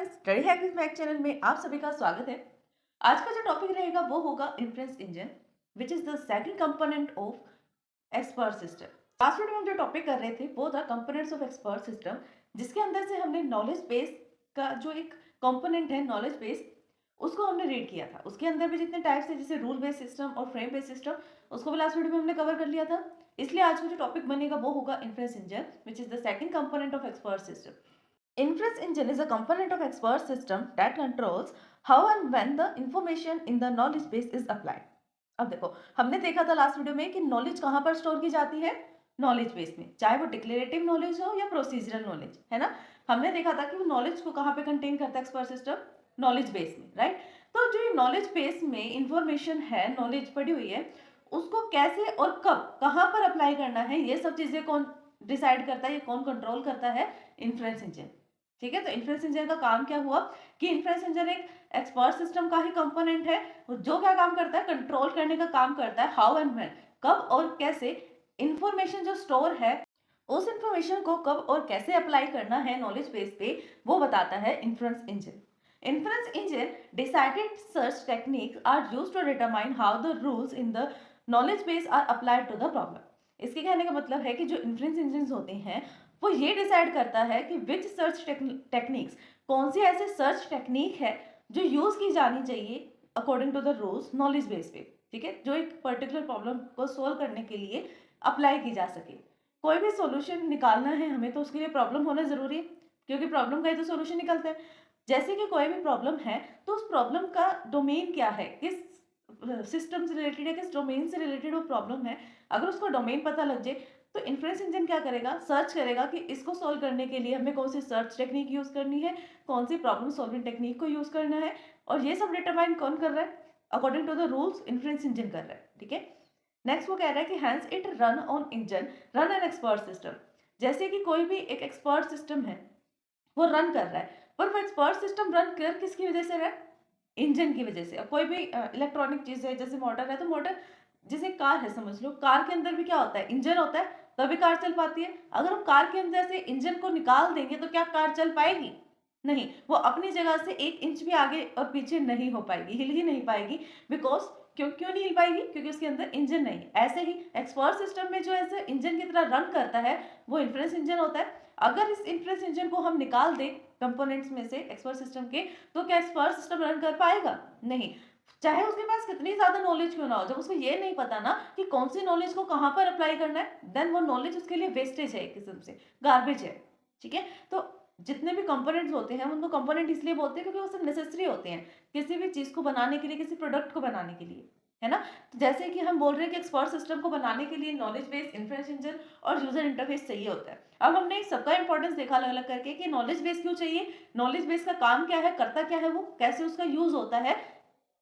Friends, study hack with Mac channel में आप सभी का स्वागत है। आज का जो टॉपिक रहेगा वो होगा inference engine, which is the second component of expert system. Last video में हम जो टॉपिक कर रहे थे वो था कंपोनेंट्स ऑफ एक्सपर्ट सिस्टम, जिसके अंदर से हमने नॉलेज बेस का जो एक कंपोनेंट है नॉलेज बेस, उसको हमने रीड किया था। उसके अंदर भी जितने टाइप्स है जैसे रूल बेस्ड सिस्टम और फ्रेम बेस्ड सिस्टम, उसको भी लास्ट वीडियो में हमने कवर कर लिया था। इसलिए आज का जो टॉपिक बनेगा वो होगा inference engine, which is the second component of expert system. Inference engine is a component of expert system that controls how and when the information in the knowledge base is applied. अब देखो, हमने देखा था last video में कि knowledge कहाँ पर store की जाती है, नॉलेज बेस में, चाहे वो डिक्लेरेटिव नॉलेज हो या प्रोसीजरल नॉलेज, है ना। हमने देखा था कि वो नॉलेज को कहाँ पे कंटेन करता है एक्सपर्ट सिस्टम, नॉलेज बेस में, राइट। तो जो नॉलेज बेस में इंफॉर्मेशन है, नॉलेज पड़ी हुई है, उसको कैसे और कब कहाँ पर अप्लाई करना है, ये सब चीजें कौन डिसाइड करता है, ये कौन कंट्रोल करता है, इन्फ्रेंस इंजन। ठीक है, तो इन्फ्रेंस इंजन का काम क्या हुआ कि इन्फ्रेंस इंजन एक एक्सपर्ट सिस्टम का ही कंपोनेंट है, जो क्या काम करता है, कंट्रोल करने का काम करता है, हाउ एंड व्हेन, कब और कैसे इंफॉर्मेशन जो स्टोर है उस इंफॉर्मेशन को कब और कैसे अप्लाई करना है नॉलेज बेस पे, वो बताता है inference engine. Inference engine decided search techniques are used to determine how the rules in the knowledge base are applied to the problem. इसके कहने का मतलब है कि जो इन्फ्रेंस इंजन होते हैं वो ये डिसाइड करता है कि विच सर्च टेक्निक्स, कौन सी ऐसे सर्च टेक्निक है जो यूज की जानी चाहिए according to the rules knowledge base पे। ठीक है, जो एक पर्टिकुलर प्रॉब्लम को सोल्व करने के लिए अप्लाई की जा सके। कोई भी सॉल्यूशन निकालना है हमें तो उसके लिए प्रॉब्लम होना जरूरी है, क्योंकि प्रॉब्लम का ही तो सॉल्यूशन निकलता है। जैसे कि कोई भी प्रॉब्लम है तो उस प्रॉब्लम का डोमेन क्या है, किस सिस्टम से रिलेटेड है, किस डोमेन से रिलेटेड वो प्रॉब्लम है। अगर उसको डोमेन पता लग जाए तो इन्फ्रेंस इंजन क्या करेगा, सर्च करेगा कि इसको सॉल्व करने के लिए हमें कौन सी सर्च टेक्निक यूज करनी है, कौन सी प्रॉब्लम सॉल्विंग टेक्निक को यूज करना है, और ये सब डिटरमाइन कौन कर रहा है, according to the rules inference engine कर रहा है। ठीक है, नेक्स्ट वो कह रहा है कि hence it run on engine run an expert system. जैसे कि कोई भी एक एक्सपर्ट सिस्टम है वो रन कर रहा है, पर वो एक्सपर्ट सिस्टम रन कर किसकी वजह से रहा है, इंजन की वजह से। अब कोई भी इलेक्ट्रॉनिक चीज है, जैसे मोटर है तो मोटर, जैसे कार है समझ लो, कार के अंदर भी क्या होता है, इंजन होता है, तभी कार चल पाती है। अगर हम कार के अंदर से इंजन को निकाल देंगे तो क्या कार चल पाएगी, नहीं, वो अपनी जगह से 1 इंच भी आगे और पीछे नहीं हो पाएगी, हिल ही नहीं पाएगी। बिकॉज क्यों क्यों नहीं हिल पाएगी, क्योंकि उसके अंदर इंजन नहीं है। ऐसे ही एक्सपर्ट सिस्टम में जो ऐसे इंजन की तरह रन करता है वो इन्फ्रेंस इंजन होता है। अगर इस इन्फ्रेंस इंजन को हम निकाल दें कंपोनेंट्स में से एक्सपर्ट सिस्टम के, तो क्या एक्सपर्ट सिस्टम रन कर पाएगा, नहीं। चाहे उसके पास कितनी ज्यादा नॉलेज क्यों ना हो, जब उसको ये नहीं पता ना कि कौन सी नॉलेज को कहाँ पर अप्लाई करना है, देन वो नॉलेज उसके लिए वेस्टेज है, एक किस्म से गार्बेज है। ठीक है, तो जितने भी कंपोनेंट्स होते हैं उनको कंपोनेंट इसलिए बोलते हैं क्योंकि वो सब नेसेसरी होते हैं किसी भी चीज को बनाने के लिए, किसी प्रोडक्ट को बनाने के लिए, है ना। तो जैसे कि हम बोल रहे हैं कि एक्सपर्ट सिस्टम को बनाने के लिए नॉलेज बेस, इन्फ्रेंस इंजन और यूजर इंटरफेस चाहिए होता है। अब हमने सबका इंपॉर्टेंस देखा अलग अलग करके कि नॉलेज बेस क्यों चाहिए, नॉलेज बेस का काम क्या है, करता क्या है, वो कैसे उसका यूज होता है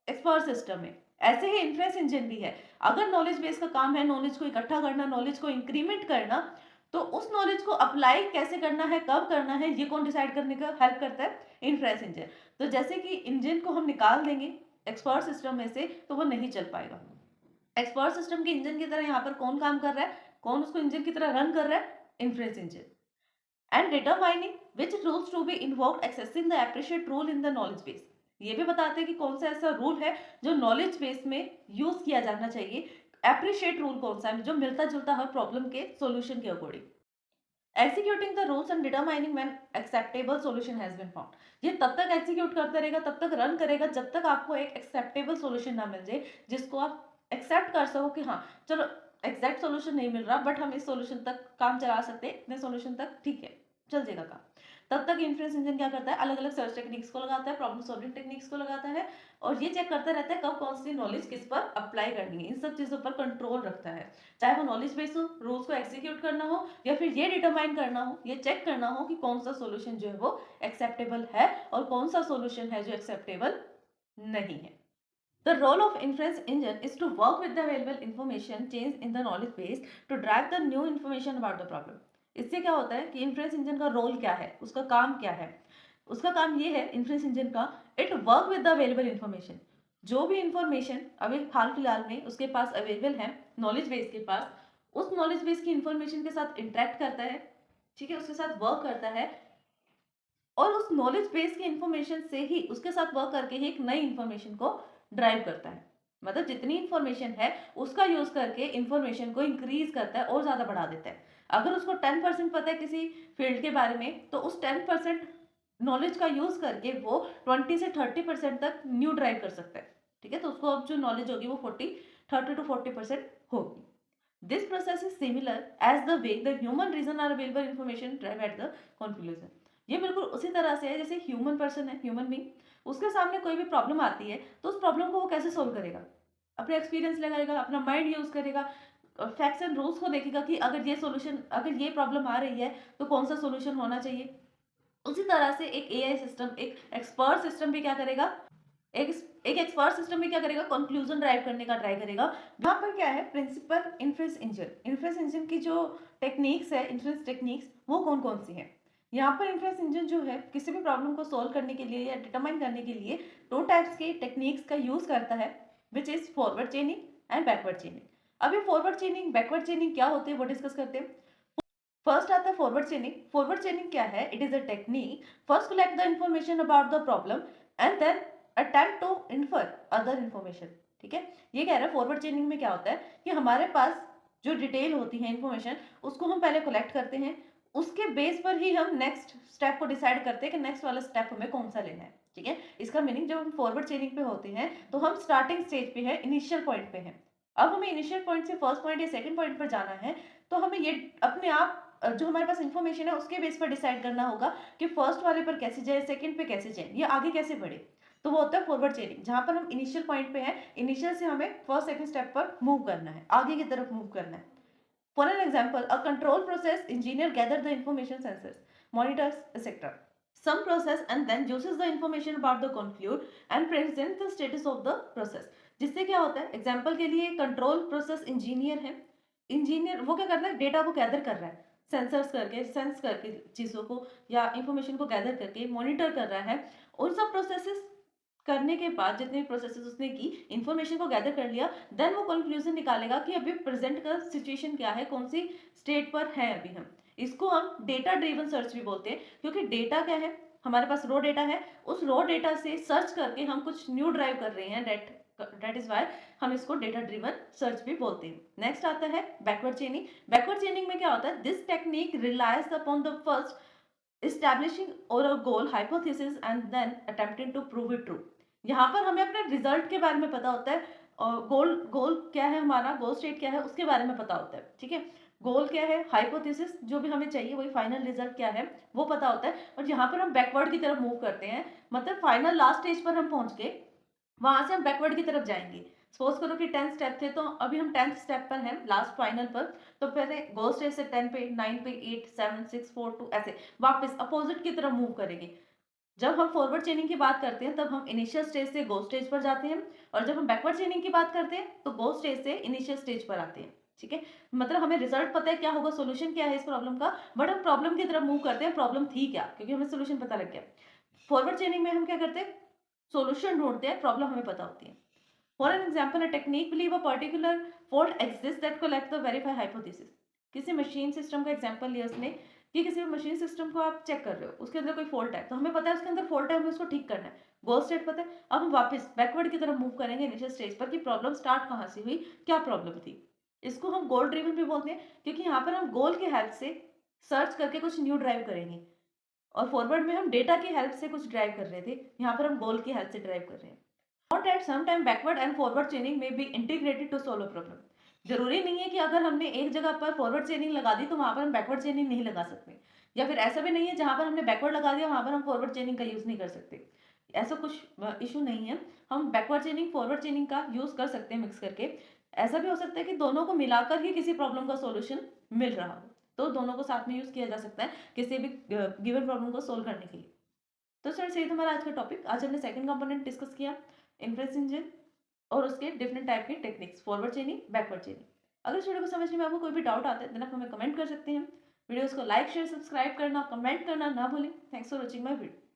एक्सपर्ट सिस्टम में। ऐसे ही इन्फ्रेंस इंजन भी है। अगर नॉलेज बेस का काम है नॉलेज को इकट्ठा करना, नॉलेज को इंक्रीमेंट करना, तो उस नॉलेज को अप्लाई कैसे करना है, कब करना है, ये कौन डिसाइड करने का हेल्प करता है, इन्फ्रेंस इंजन। तो जैसे कि इंजन को हम निकाल देंगे एक्सपर्ट सिस्टम में से तो वो नहीं चल पाएगा। एक्सपर्ट सिस्टम के इंजन की तरह यहाँ पर कौन काम कर रहा है, कौन उसको इंजन की तरह रन कर रहा है, inference engine. And determining which rules to be invoked accessing the appreciate rule in the knowledge base. ये भी बताते हैं कि कौन सा ऐसा रूल है जो नॉलेज बेस में यूज किया जाना चाहिए। एप्रिशिएट रूल कौन सा है, जो मिलता जुलता हर प्रॉब्लम के सॉल्यूशन के according. Executing the rules and determining when acceptable solution has been found. ये तब तक एग्जीक्यूट करता रहेगा, तब तक रन करेगा जब तक आपको एक एक्सेप्टेबल सॉल्यूशन ना मिल जाए, जिसको आप एक्सेप्ट कर सको कि हाँ चलो एग्जैक्ट सॉल्यूशन नहीं मिल रहा बट हम इस सॉल्यूशन तक काम चला सकते हैं, इतने सॉल्यूशन तक ठीक है चल जाएगा काम। तब तक इन्फ्रेंस इंजन क्या करता है, अलग अलग सर्च टेक्निक्स को लगाता है, प्रॉब्लम सॉल्विंग टेक्निक्स को लगाता है, और ये चेक करता रहता है कब कौन सी नॉलेज किस पर अप्लाई करनी है, इन सब चीजों पर कंट्रोल रखता है। चाहे वो नॉलेज बेस हो, रूल्स को एग्जीक्यूट करना हो, या फिर ये डिटरमाइन करना हो, ये चेक करना हो कि कौन सा सॉल्यूशन जो है वो एक्सेप्टेबल है और कौन सा सॉल्यूशन है जो एक्सेप्टेबल नहीं है। The role of inference engine is to work with the available information change in the knowledge base to drive the new information about the problem. इससे क्या होता है कि इन्फ्रेंस इंजन का रोल क्या है, उसका काम क्या है। उसका काम ये है इन्फ्रेंस इंजन का, it work with the available information. जो भी इंफॉर्मेशन अभी हाल फिलहाल में उसके पास अवेलेबल है नॉलेज बेस के पास, उस नॉलेज बेस की इंफॉर्मेशन के साथ इंटरेक्ट करता है, ठीक है, उसके साथ वर्क करता है, और उस नॉलेज बेस की इंफॉर्मेशन से ही उसके साथ वर्क करके ही एक नई इंफॉर्मेशन को ड्राइव करता है। मतलब जितनी इंफॉर्मेशन है उसका यूज करके इंफॉर्मेशन को इंक्रीज करता है और ज्यादा बढ़ा देता है। अगर उसको 10% पता है किसी फील्ड के बारे में तो उस 10% नॉलेज का यूज करके वो 20 से 30% तक न्यू ड्राइव कर सकता है। ठीक है, तो उसको अब जो नॉलेज होगी वो 30 to 40% होगी। This process is similar as the way the human reason are available information drive at the conclusion. ये बिल्कुल उसी तरह से है जैसे ह्यूमन पर्सन है, ह्यूमन बीइंग, उसके सामने कोई भी प्रॉब्लम आती है तो उस प्रॉब्लम को वो कैसे सोल्व करेगा? अपने एक्सपीरियंस लगाएगा, अपना माइंड यूज करेगा, फैक्ट्स एंड रूल्स को देखेगा कि अगर ये प्रॉब्लम आ रही है तो कौन सा सोल्यूशन होना चाहिए। उसी तरह से एक एआई सिस्टम, एक एक्सपर्ट सिस्टम भी क्या करेगा, एक एक एक्सपर्ट सिस्टम में क्या करेगा, कंक्लूजन ड्राइव करने का ट्राई करेगा। यहाँ पर क्या है, principle inference engine. Inference engine की जो टेक्निक्स है, इन्फ्रेंस टेक्निक्स, वो कौन कौन सी हैं? यहाँ पर इन्फ्रेंस इंजन जो है किसी भी प्रॉब्लम को सोल्व करने के लिए या डिटरमाइन करने के लिए दो टाइप्स के टेक्निक्स का यूज करता है, which is forward चेनिंग and backward चेनिंग। अब ये फॉरवर्ड चेनिंग बैकवर्ड चेनिंग क्या होती है वो डिस्कस करते हैं। फर्स्ट आता है फॉरवर्ड चेनिंग। फॉरवर्ड चेनिंग क्या है? It is a technique first collect the information about the problem and then attempt to infer other information. ठीक है, ये कह रहा है फॉरवर्ड चेनिंग में क्या होता है कि हमारे पास जो डिटेल होती है इंफॉर्मेशन, उसको हम पहले कलेक्ट करते हैं, उसके बेस पर ही हम नेक्स्ट स्टेप को डिसाइड करते हैं कि नेक्स्ट वाला स्टेप हमें कौन सा लेना है। ठीक है, इसका मीनिंग जब हम फॉरवर्ड चेनिंग पे होते हैं तो हम स्टार्टिंग स्टेज पे है, इनिशियल पॉइंट पे है। अब हमें इनिशियल पॉइंट से फर्स्ट पॉइंट या सेकंड पॉइंट पर जाना है तो हमें ये अपने आप जो हमारे पास इंफॉर्मेशन है उसके बेस पर डिसाइड करना होगा कि फर्स्ट वाले पर कैसे जाए, सेकंड पे कैसे जाए, ये आगे कैसे बढ़े। तो वो होता है फॉरवर्ड चेनिंग, जहां पर हम इनिशियल पॉइंट पे हैं, इनिशियल से हमें फर्स्ट सेकंड स्टेप पर मूव करना है, आगे की तरफ मूव करना है। For an example, a control process engineer gather the information, sensors, monitors, etc. Some process and then uses the information about the conclude and present the status of the process. जिससे क्या होता है, example के लिए control process engineer है, engineer वो क्या करता है, डेटा को गैदर कर रहा है, सेंस करके चीज़ों को या इंफॉर्मेशन को गैदर करके मॉनिटर कर रहा है। उन सब प्रोसेसेस करने के बाद जितने प्रोसेसेस उसने की, इंफॉर्मेशन को गैदर कर लिया, देन वो कंक्लूजन निकालेगा कि अभी प्रेजेंट का सिचुएशन क्या है, कौन सी स्टेट पर है अभी हम। इसको हम डेटा ड्रिवन सर्च भी बोलते हैं, क्योंकि डेटा क्या है, हमारे पास रो डेटा है, उस रो डेटा से सर्च करके हम कुछ न्यू ड्राइव कर रहे हैं, दैट इज वाई हम इसको डेटा ड्रिवन सर्च भी बोलते हैं। नेक्स्ट आता है बैकवर्ड चेनिंग। बैकवर्ड चेनिंग में क्या होता है, this technique relies upon the first establishing or a goal hypothesis and then attempting to prove it true। यहाँ पर हमें अपने रिजल्ट के बारे में पता होता है, और गोल क्या है, हमारा गोल स्टेट क्या है उसके बारे में पता होता है। ठीक है, गोल क्या है, हाइपोथेसिस जो भी हमें चाहिए वही फाइनल रिजल्ट क्या है वो पता होता है। और यहाँ पर हम बैकवर्ड की तरफ मूव करते हैं, मतलब फाइनल लास्ट स्टेज पर हम पहुंच गए, वहां से हम बैकवर्ड की तरफ जाएंगे। सपोज करो कि 10 स्टेप थे तो अभी हम 10th स्टेप पर हैं, लास्ट फाइनल पर। तो पहले गोल स्टेज से 10 पे, 9 पे, 8, 7, 6, 4, 2 ऐसे वापस अपोजिट की तरफ मूव करेंगे। जब हम फॉरवर्ड चेनिंग की बात करते हैं तब हम इनिशियल स्टेज से गोल स्टेज पर जाते हैं, और जब हम बैकवर्ड चेनिंग की बात करते हैं तो गोल स्टेज से इनिशियल स्टेज पर आते हैं। ठीक है, मतलब हमें रिजल्ट पता है क्या होगा, सोल्यूशन क्या है इस प्रॉब्लम का, बट हम प्रॉब्लम की तरफ मूव करते हैं, प्रॉब्लम थी क्या, क्योंकि हमें सोल्यूशन पता लग गया। फॉरवर्ड चेनिंग में हम क्या करते हैं, सोल्यूशन ढूंढते हैं, प्रॉब्लम हमें पता होती है। For an example, a technique believe a particular fault exist that collect the verify hypothesis. किसी मशीन सिस्टम का एग्जाम्पल लिया उसने कि किसी भी मशीन सिस्टम को आप चेक कर रहे हो, उसके अंदर कोई फॉल्ट है, तो हमें पता है उसके अंदर फॉल्ट है, हमें उसको ठीक करना है, गोल स्टेट पता है। अब हम वापस बैकवर्ड की तरफ मूव करेंगे इनिशियल स्टेज पर कि प्रॉब्लम स्टार्ट कहाँ से हुई, क्या प्रॉब्लम थी। इसको हम गोल ड्रिवन भी बोलते हैं, क्योंकि यहाँ पर हम गोल की हेल्प से सर्च करके कुछ न्यू ड्राइव करेंगे, और फॉरवर्ड में हम डेटा की हेल्प से कुछ ड्राइव कर रहे थे, यहाँ पर हम गोल की हेल्प से ड्राइव कर रहे हैं। Note that sometime backward and forward chaining may be integrated to solve a problem। जरूरी नहीं है कि अगर हमने एक जगह पर फॉरवर्ड चेनिंग लगा दी तो वहां पर हम बैकवर्ड चेनिंग नहीं लगा सकते, या फिर ऐसा भी नहीं है जहां पर हमने बैकवर्ड लगा दिया वहां पर हम फॉरवर्ड चेनिंग का यूज नहीं कर सकते। ऐसा कुछ इशू नहीं है, हम बैकवर्ड चेनिंग फॉरवर्ड चेनिंग का यूज कर सकते हैं मिक्स करके। ऐसा भी हो सकता है कि दोनों को मिलाकर ही किसी प्रॉब्लम का सोल्यूशन मिल रहा हो, तो दोनों को साथ में यूज किया जा सकता है किसी भी गिवन प्रॉब्लम को सोल्व करने के लिए। तो सर यही हमारा आज का टॉपिक। आज हमने सेकंड कंपोनेंट डिस्कस किया, इन्फ्रेंस इंजन, और उसके डिफरेंट टाइप के टेक्निक्स, फॉरवर्ड चेनिंग, बैकवर्ड चेनिंग। अगर इस वीडियो को समझने में आपको कोई भी डाउट आता है देन आप हमें कमेंट कर सकते हैं। वीडियोस को लाइक शेयर सब्सक्राइब करना, कमेंट करना ना भूलें। Thanks for watching my video.